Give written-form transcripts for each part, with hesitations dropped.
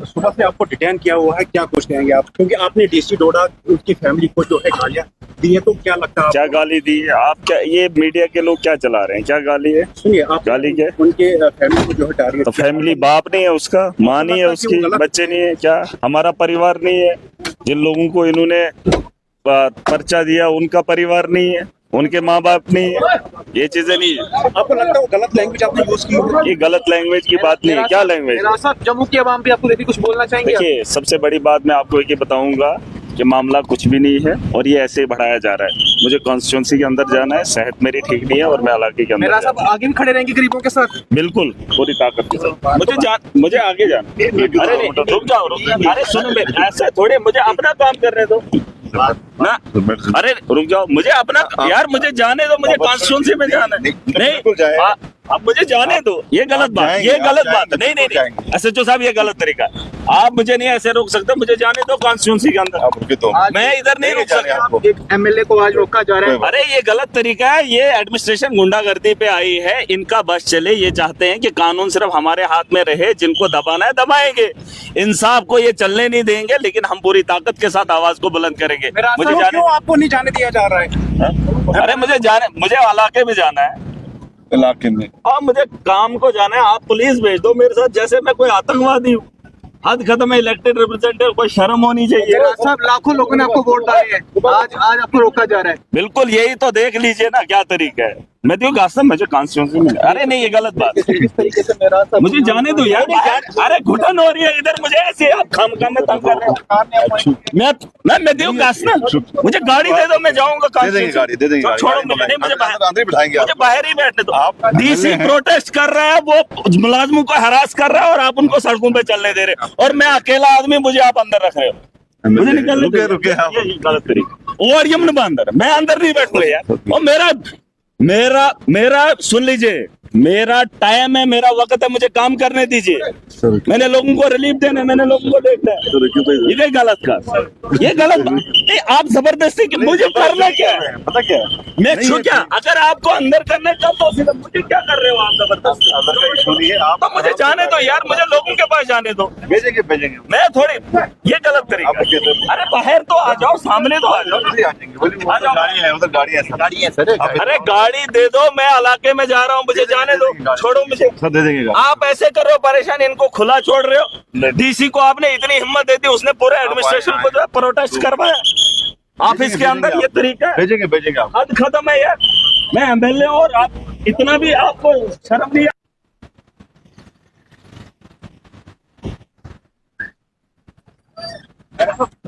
सुबह से आपको डिटेन किया हुआ है, क्या कुछ कहेंगे आप? क्योंकि आपने डीसी डोडा उसकी फैमिली को जो है गालियां दी है, तो क्या लगता है? क्या गाली दी है? आप क्या ये मीडिया के लोग क्या चला रहे हैं? क्या गाली है? सुनिए, आप गाली क्या? उनके फैमिली को जो है टारगेट। तो फैमिली बाप नहीं है उसका, माँ नहीं है उसकी, बच्चे नहीं है क्या? हमारा परिवार नहीं है? जिन लोगों को इन्होंने पर्चा दिया उनका परिवार नहीं है, उनके माँ बाप नहीं है, ये चीजें नहीं है। आपको लगता है वो गलत लैंग्वेज आपने यूज की है? ये गलत लैंग्वेज की बात नहीं है। क्या लैंग्वेज? जम्मू की आवाम भी आपको देखिए कुछ बोलना चाहेंगे? देखिए, सबसे बड़ी बात मैं आपको एक ही बताऊंगा कि मामला कुछ भी नहीं है और ये ऐसे ही बढ़ाया जा रहा है। मुझे कॉन्स्टिट्यूंसी के अंदर जाना है, सेहत मेरी ठीक नहीं है और मैं इलाके के अंदर साहब आगे भी खड़े रहेंगे गरीबों के साथ? बिल्कुल पूरी ताकत के साथ। मुझे आगे जाना। अरे नहीं, रुक जाओ। अरे सुनो, मेरे ऐसा थोड़े, मुझे अपना काम करने दो ना। अरे रुक जाओ, मुझे अपना यार, मुझे जाने दो, मुझे कॉन्स्टिट्यूंसी में जाना है। नहीं, अब मुझे जाने दो। ये गलत बात, ये गलत बात। नहीं, एसएचओ साहब, ये गलत तरीका है। आप मुझे नहीं ऐसे रोक सकते, मुझे जाने दो कॉन्स्टिट्यूंसी के अंदर। मैं इधर नहीं रोक सकता। एक एमएलए को आज रोका जा रहा है। अरे ये गलत तरीका है। ये एडमिनिस्ट्रेशन गुंडागर्दी पे आई है, इनका बस चले। ये चाहते हैं कि कानून सिर्फ हमारे हाथ में रहे, जिनको दबाना है दबाएंगे। इंसाफ को ये चलने नहीं देंगे, लेकिन हम पूरी ताकत के साथ आवाज को बुलंद करेंगे। मुझे क्यों आपको नहीं जाने दिया जा रहा है? अरे मुझे इलाके में जाना है, इलाके में। अब मुझे काम को जाना है। आप पुलिस भेज दो मेरे साथ, जैसे मैं कोई आतंकवादी हूँ। हद खत्म है। इलेक्टेड रिप्रेजेंटेटिव, कोई शर्म होनी चाहिए। साहब लाखों लोगों ने आपको वोट डाले हैं, आज आपको रोका जा रहा है। बिल्कुल, यही तो देख लीजिए ना क्या तरीका है। मैं तो गास्ता मुझे कॉन्स्टिट्यूंसी में। अरे नहीं, ये गलत बात है। इस तरीके से मेरा मुझे जाने दो यार। अरे घुटन हो रही है इधर, मुझे ऐसे आप खाम में तंग कर रहे हो। मैं दूँ गास्ता, मुझे गाड़ी दे दो, मैं जाऊंगा। दे देंगे गाड़ी, दे देंगे गाड़ी। छोड़ो मुझे, नहीं मुझे अंदर ही बिठाएंगे। मुझे बाहर ही बैठने दो। आप डीसी प्रोटेस्ट कर रहा है, वो मुलाजमों को हरास कर रहा है और आप उनको सड़कों पे चलने दे रहे हो। और मैं अकेला आदमी, मुझे आप अंदर रख रहे हो। मुझे निकलने रुके आप। ये गलत तरीका। और यमन अंदर, मैं अंदर नहीं बैठूंगा यार। और मेरा सुन लीजिए, मेरा टाइम है, मेरा वक्त है, मुझे काम करने दीजिए। मैंने लोगों को रिलीफ देना है, मैंने लोगों को देखना है। ये गलत का, ये गलत नहीं। आप जबरदस्ती की मुझे करना क्या है? पता क्या है? मैं क्यों क्या? अगर आपको अंदर करना है तब तो फिर मुझे क्या कर रहे हो आप जबरदस्ती? अंदर का इशू नहीं है। आप तो मुझे जाने दो यार, मुझे लोगों के पास जाने दो। भेजेंगे। मैं थोड़ी, ये गलत तरीका है। अरे बाहर तो आ जाओ, सामने तो आ जाओ। गाड़ी है उधर, गाड़ी है सर। अरे गाड़ी दे दो, मैं इलाके में जा रहा हूँ, मुझे जाने दो। छोड़ो मुझे। सर दे देंगे। आप ऐसे कर रहे हो, परेशान, इनको खुला छोड़ रहे हो। डीसी को आपने इतनी हिम्मत दे दी, उसने पूरे एडमिनिस्ट्रेशन को जो है प्रोटेस्ट करवाया ऑफिस के अंदर। ये तरीका है? भेजेंगे आप। हद खत्म है यार। मैं एमएलए और आप इतना भी आपको शर्म नहीं है?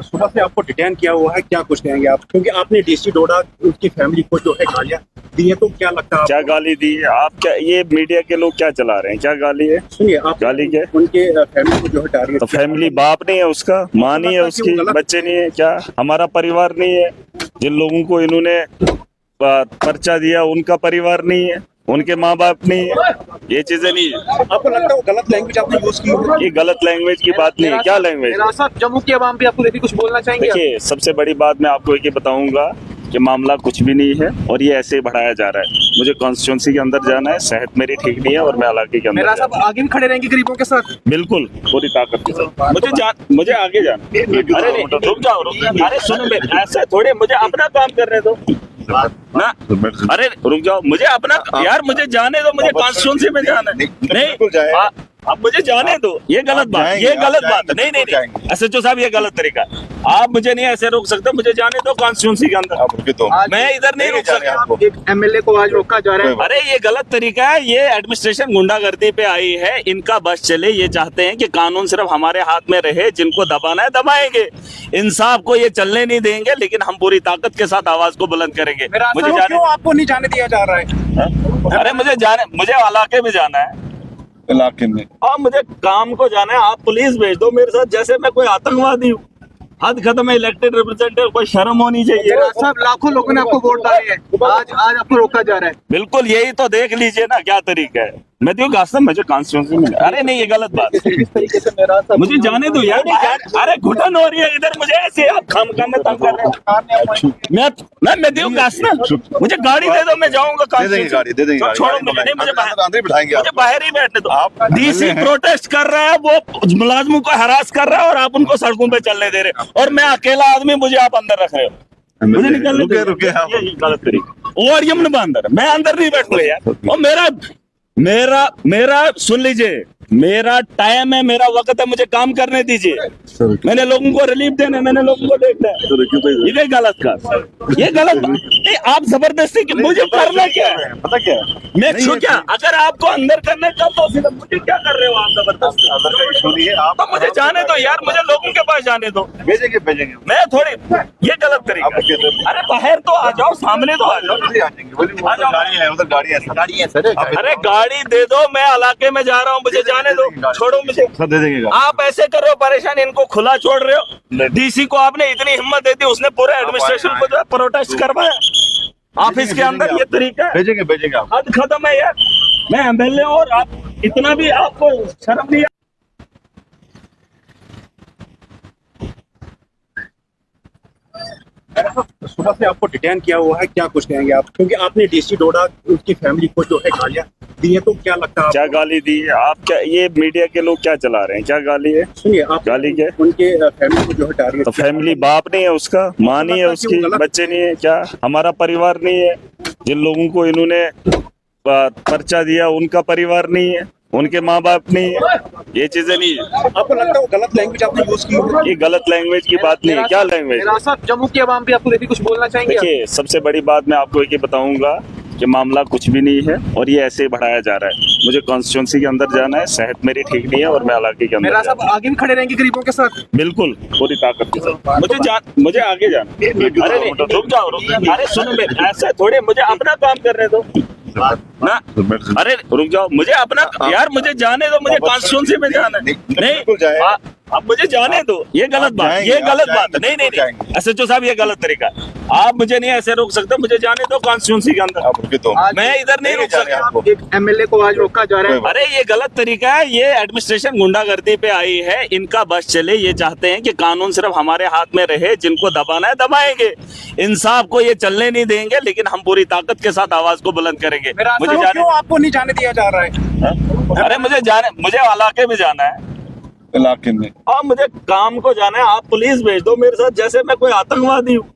सुबह से आपको डिटेन किया हुआ है, क्या कुछ कहेंगे आप? क्योंकि आपने डीसी डोडा उसकी फैमिली को जो है गालियां दी है, तो क्या लगता है? क्या गाली दी है? आप क्या ये मीडिया के लोग क्या चला रहे हैं? क्या गाली है? सुनिए, आप गाली क्या? उनके फैमिली को जो है टारगेट। तो फैमिली बाप नहीं है उसका, माँ नहीं है उसकी, बच्चे नहीं है क्या? हमारा परिवार नहीं है? जिन लोगों को इन्होंने पर्चा दिया उनका परिवार नहीं है, उनके माँ बाप नहीं है, ये चीजें नहीं है। आपको लगता है वो गलत लैंग्वेज आपने यूज की है? ये गलत लैंग्वेज की बात नहीं है। क्या लैंग्वेज? साहब जम्मू की आवाम भी आपको देखिए कुछ बोलना चाहेंगे? देखिए, सबसे बड़ी बात मैं आपको एक ही बताऊंगा कि मामला कुछ भी नहीं है और ये ऐसे ही बढ़ाया जा रहा है। मुझे कॉन्स्टिट्यूंसी के अंदर जाना है, सेहत मेरी ठीक नहीं है और मैं इलाके के अंदर। साहब आगे भी खड़े रहेंगे गरीबों के साथ? बिल्कुल पूरी ताकत के साथ। मुझे आगे जाना। अरे नहीं, रुक जाओ। अरे सुनो, मेरे ऐसा थोड़े, मुझे अपना काम करने दो ना। अरे रुक जाओ, मुझे अपना यार, मुझे जाने दो, मुझे कॉन्स्टिट्यूंसी में जाना है। नहीं, अब मुझे जाने दो। ये गलत बात, ये गलत बात। नहीं, एसएचओ साहब, ये गलत तरीका है। आप मुझे नहीं ऐसे रोक सकते, मुझे जाने दो कॉन्स्टिट्यूंसी के अंदर। मैं इधर नहीं रोक सकता। एक एमएलए को आज रोका जा रहा है। अरे ये गलत तरीका है। ये एडमिनिस्ट्रेशन गुंडागर्दी पे आई है, इनका बस चले। ये चाहते हैं कि कानून सिर्फ हमारे हाथ में रहे, जिनको दबाना है दबाएंगे। इंसाफ को ये चलने नहीं देंगे, लेकिन हम पूरी ताकत के साथ आवाज को बुलंद करेंगे। मुझे क्यों आपको नहीं जाने दिया जा रहा है? अरे मुझे इलाके में जाना है, इलाके में। और मुझे काम को जाना है। आप पुलिस भेज दो मेरे साथ, जैसे मैं कोई आतंकवादी हूँ। हद खत्म है। इलेक्टेड रिप्रेजेंटेटिव, कोई शर्म होनी चाहिए। साहब लाखों लोगों ने आपको वोट डाले हैं, आज आपको रोका जा रहा है। बिल्कुल, यही तो देख लीजिए ना क्या तरीका है। मैं तो गास्ता मुझे कॉन्स्टिट्यूंसी में अरे नहीं ये गलत बात है। किस तरीके से मेरा मुझे जाने दो यार अरे घुटन हो रही है इधर मुझे ऐसे आप खाम में तंग कर रहे हो। मैं देव गास्ता मुझे गाड़ी दे दो मैं जाऊंगा दे देंगे गाड़ी, दे देंगे गाड़ी। छोड़ो मुझे नहीं मुझे अंदर ही बिठाएंगे मुझे बाहर ही बैठने दो। आप डीसी प्रोटेस्ट कर रहा है वो मुलाजमों को हरास कर रहा है और आप उनको सड़कों पे चलने दे रहे हो और मैं अकेला आदमी मुझे आप अंदर रख रहे हो। मुझे निकलने दो। रुके आप। ये गलत तरीका और यमन अंदर मैं अंदर नहीं बैठूंगा यार। और मेरा सुन लीजिए मेरा टाइम है मेरा वक्त है मुझे काम करने दीजिए। मैंने लोगों को रिलीफ देना है मैंने लोगों को देखना है। ये गलत का ये गलत नहीं आप जबरदस्ती मुझे करना क्या है पता क्या है? मैं क्यों क्या अगर आपको अंदर करना है तब तो फिर मुझे क्या कर रहे हो आप जबरदस्ती। अंदर का इशू नहीं है आप तो मुझे जाने दो यार मुझे लोगों के पास जाने दो। भेजेंगे मैं थोड़ी ये गलत तरीका अरे बाहर तो आ जाओ सामने तो आ जाओ। गाड़ी है उधर गाड़ी है सर अरे गाड़ी दे दो मैं इलाके में जा रहा हूँ मुझे जाने दो छोड़ो मुझे। सर दे देंगे गाड़ी। आप ऐसे कर रहे हो परेशान इनको खुला छोड़ रहे हो। डीसी को आपने इतनी हिम्मत दे दी उसने पूरे एडमिनिस्ट्रेशन को जो है प्रोटेस्ट करवाया ऑफिस के अंदर। ये तरीका है भेजेंगे आप। हद खत्म है यार। मैं एमएलए और आप इतना भी आपको शर्म नहीं है। सुबह से आपको डिटेन किया हुआ है, क्या कुछ कहेंगे आप? क्योंकि आपने डीसी डोडा उसकी फैमिली को जो है गालियां दी है, तो क्या लगता है क्या गाली दी है? आप क्या ये मीडिया के लोग क्या चला रहे हैं? क्या गाली है? सुनिए आप गाली क्या? उनके फैमिली को जो है टारगेट। तो फैमिली बाप नहीं है उसका, माँ नहीं है उसकी, बच्चे नहीं है क्या? हमारा परिवार नहीं है? जिन लोगों को इन्होंने पर्चा दिया उनका परिवार नहीं है, उनके माँ बाप नहीं है, ये चीजें नहीं है। आपको लगता है वो गलत लैंग्वेज आपने यूज की है? ये गलत लैंग्वेज की बात नहीं है। क्या लैंग्वेज? जम्मू की आवाम भी आपको देखिए कुछ बोलना चाहेंगे? देखिए सबसे बड़ी बात मैं आपको एक ही बताऊंगा कि मामला कुछ भी नहीं है और ये ऐसे ही बढ़ाया जा रहा है। मुझे कॉन्स्टिट्यूंसी के अंदर जाना है, सेहत मेरी ठीक नहीं है और मैं इलाके के अंदर साहब आगे भी खड़े रहेंगे गरीबों के साथ? बिल्कुल पूरी ताकत के साथ। मुझे आगे जाना। अरे नहीं रुक जाओ अरे सुनो मेरे ऐसा थोड़े मुझे अपना काम करने दो ना। अरे रुक जाओ मुझे अपना यार मुझे जाने दो मुझे कॉन्स्टिट्यूंसी में जाना है। नहीं अब मुझे जाने दो। ये गलत बात ये गलत बात नहीं नहीं नहीं एसएचओ साहब ये गलत तरीका। आप मुझे नहीं ऐसे रोक सकते, मुझे जाने दो कॉन्स्टिट्यूंसी के अंदर। मैं इधर नहीं रोक सकता। एक एमएलए को आज रोका जा रहा है। अरे ये गलत तरीका है। ये एडमिनिस्ट्रेशन गुंडागर्दी पे आई है, इनका बस चले। ये चाहते हैं कि कानून सिर्फ हमारे हाथ में रहे, जिनको दबाना है दबाएंगे, इंसाफ को ये चलने नहीं देंगे, लेकिन हम पूरी ताकत के साथ आवाज को बुलंद करेंगे। मुझे जाने क्यों आपको नहीं जाने दिया जा रहा है? अरे मुझे इलाके में जाना है इलाके में और मुझे काम को जाना है। आप पुलिस भेज दो मेरे साथ जैसे मैं कोई आतंकवादी हूँ।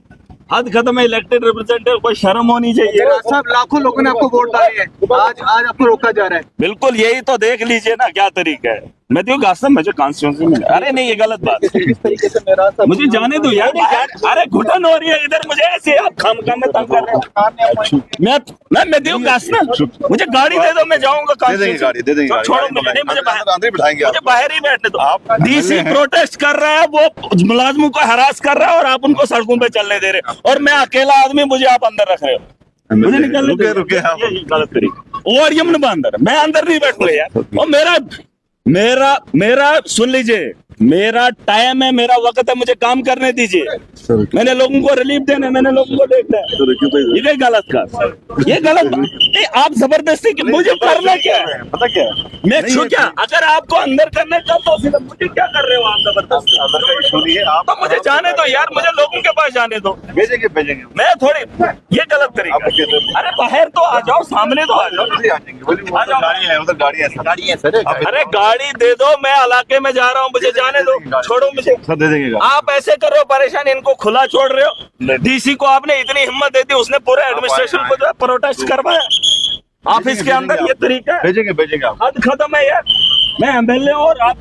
हद खत्म है। इलेक्टेड रिप्रेजेंटेटिव कोई शर्म होनी चाहिए। साहब लाखों लोगों ने आपको वोट डाले हैं, आज आपको रोका जा रहा है। बिल्कुल यही तो देख लीजिए ना क्या तरीका है। मैं तो गास्ता मुझे कॉन्स्टिट्यूंसी में अरे नहीं ये गलत बात है। किस तरीके से मेरा मुझे जाने दो यार अरे घुटन हो रही है इधर मुझे ऐसे आप खाम में तंग कर रहे हो। मैं देव गास्ता मुझे गाड़ी दे दो मैं जाऊंगा दे देंगे गाड़ी, दे देंगे गाड़ी। छोड़ो मुझे नहीं मुझे अंदर ही बिठाएंगे मुझे बाहर ही बैठने दो। आप डीसी प्रोटेस्ट कर रहा है वो मुलाजमों को हरास कर रहा है और आप उनको सड़कों पे चलने दे रहे हो और मैं अकेला आदमी मुझे आप अंदर रख रहे हो। मुझे निकलने दो। रुके आप। ये गलत तरीका और यमन अंदर मैं अंदर नहीं बैठूंगा यार। और मेरा सुन लीजिए मेरा टाइम है मेरा वक्त है मुझे काम करने दीजिए। मैंने लोगों को रिलीफ देना है मैंने लोगों को देखना है। ये गलत का ये गलत नहीं आप जबरदस्ती मुझे करना क्या है? पता क्या है? मैं क्यों क्या अगर आपको अंदर करना है तब तो फिर मुझे क्या कर रहे हो आप जबरदस्ती। अंदर का इशू नहीं है आप तो मुझे जाने दो यार मुझे लोगों के पास जाने दो। भेजेंगे मैं थोड़ी ये गलत तरीका। अरे बाहर तो आ जाओ सामने तो आ जाओ। गाड़ी है उधर गाड़ी है सर अरे गाड़ी दे दो मैं इलाके में जा रहा हूँ मुझे जाने दो छोड़ो मुझे। सर दे देंगे गाड़ी। आप ऐसे कर रहे हो परेशान इनको खुला छोड़ रहे हो। डीसी को आपने इतनी हिम्मत दे दी उसने पूरे एडमिनिस्ट्रेशन को जो है प्रोटेस्ट करवाया ऑफिस के अंदर। ये तरीका है। भेजेंगे आप। हद खत्म है यार। मैं एमएलए और आप